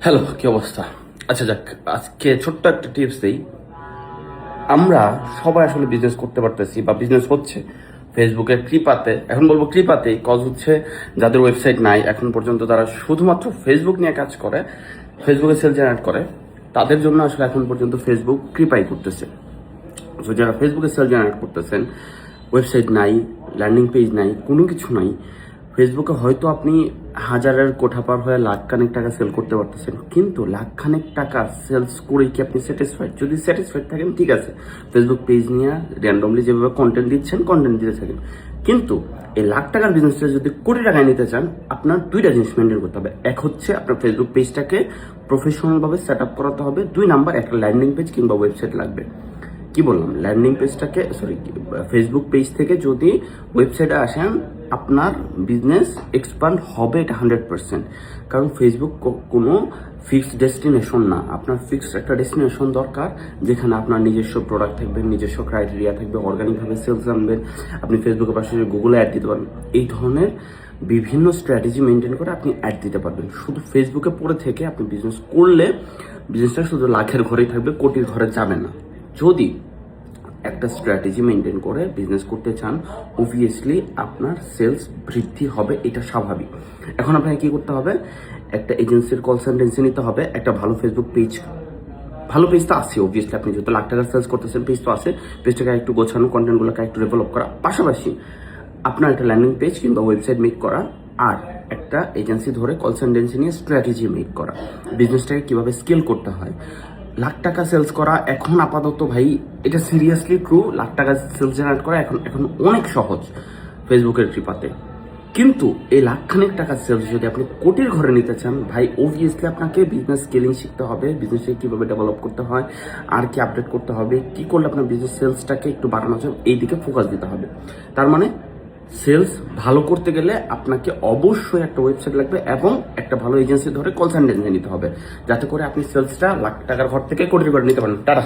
Hello, কি অবস্থা? আচ্ছা যাক, আজকে ছোট্ট একটা টিপস দিই। আমরা সবাই আসলে বিজনেস করতে পারতেছি বা বিজনেস হচ্ছে ফেসবুকের কৃপাতে। এখন বলবো কৃপাতেই, কজ হচ্ছে যাদের ওয়েবসাইট নাই এখন পর্যন্ত, তারা শুধুমাত্র ফেসবুক নিয়ে কাজ করে, ফেসবুকে সেল জেনারেট করে, তাদের জন্য আসলে এখন পর্যন্ত ফেসবুক কৃপাই করতেছে। তো যারা ফেসবুকে সেল জেনারেট করতেছেন, ওয়েবসাইট নাই, ল্যান্ডিং পেজ নাই, কোনো কিছু নাই, ফেসবুকে হয়তো আপনি হাজারের কোঠা পার হয়ে লাখখানেক টাকা সেল করতে পারতেছেন, কিন্তু লাখখানেক টাকা সেলস করে কি আপনি স্যাটিসফাইড? যদি স্যাটিসফাইড থাকেন ঠিক আছে, ফেসবুক পেজ নিয়ে র্যান্ডমলি যেভাবে কন্টেন্ট দিচ্ছেন কন্টেন্ট দিতে থাকেন। কিন্তু এই লাখ টাকার বিজনেসটা যদি কোটি টাকায় নিতে চান, আপনার দুইটা জিনিস মেনটেন করতে হবে। এক হচ্ছে আপনার ফেসবুক পেজটাকে প্রফেশনালভাবে সেট আপ করাতে হবে। দুই নাম্বার, একটা ল্যান্ডিং পেজ কিংবা ওয়েবসাইট লাগবে। কি বললাম, ল্যান্ডিং পেজটাকে ফেসবুক পেজ থেকে যদি ওয়েবসাইটে আসেন, আপনার বিজনেস এক্সপান্ড হবে, এটা 100%। কারণ ফেসবুক কোনো ফিক্সড ডেস্টিনেশন না, আপনার ফিক্সড একটা ডেস্টিনেশন দরকার, যেখানে আপনার নিজস্ব প্রোডাক্ট থাকবে, নিজস্ব ক্রাইটেরিয়া থাকবে, অর্গানিকভাবে সেলস আনবেন, আপনি ফেসবুকের পাশে গুগলে অ্যাড দিতে পারবেন। এই ধরনের বিভিন্ন স্ট্র্যাটেজি মেনটেন করে আপনি অ্যাড দিতে পারবেন। শুধু ফেসবুকে পড়ে থেকে আপনি বিজনেস করলে বিজনেসটা শুধু লাখের ঘরেই থাকবে, কোটির ঘরে যাবে না। যদি একটা স্ট্র্যাটেজি মেনটেন করে বিজনেস করতে চান, অবভিয়াসলি আপনার সেলস বৃদ্ধি হবে, এটা স্বাভাবিক। এখন আপনাকে কি করতে হবে? একটা এজেন্সির কনসালটেন্সি নিতে হবে, একটা ভালো ফেসবুক পেজ, ভালো পেজ তো আছে অবভিয়াসলি, আপনি যেহেতু লাখ টাকার সেলস করতেছেন, পেজ তো আছে, পেজটাকে একটু গোছানো, কন্টেন্টগুলোকে একটু ডেভেলপ করা, পাশাপাশি আপনার একটা ল্যান্ডিং পেজ কিংবা ওয়েবসাইট মেক করা, আর একটা এজেন্সি ধরে কনসালটেন্সি নিয়ে স্ট্র্যাটেজি মেক করা, বিজনেসটাকে কিভাবে স্কেল করতে হয়। লাখ টাকা সেলস করা এখন আপাতত ভাই, এটা সিরিয়াসলি ট্রু, লাখ টাকা সেলস জেনারেট করা এখন এখন অনেক সহজ ফেসবুকের কৃপাতে। কিন্তু এই লাখখানেক টাকা সেলস যদি আপনি কোটির ঘরে নিতে চান ভাই, অবভিয়াসলি আপনাকে বিজনেস স্কেলিং শিখতে হবে, বিজনেসে কিভাবে ডেভেলপ করতে হয়, আর কি আপডেট করতে হবে, কি করলে আপনার বিজনেস সেলসটাকে একটু বাড়ানো যায়, এই দিকে ফোকাস দিতে হবে। তার মানে সেলস ভালো করতে গেলে আপনাকে অবশ্যই একটা ওয়েবসাইট লাগবে এবং একটা ভালো এজেন্সি ধরে কনসালটেন্সি নিতে হবে, যাতে করে আপনি সেলসটা লাখ টাকার ঘর থেকে কোটির ঘরে নিতে পারেন। টাটা।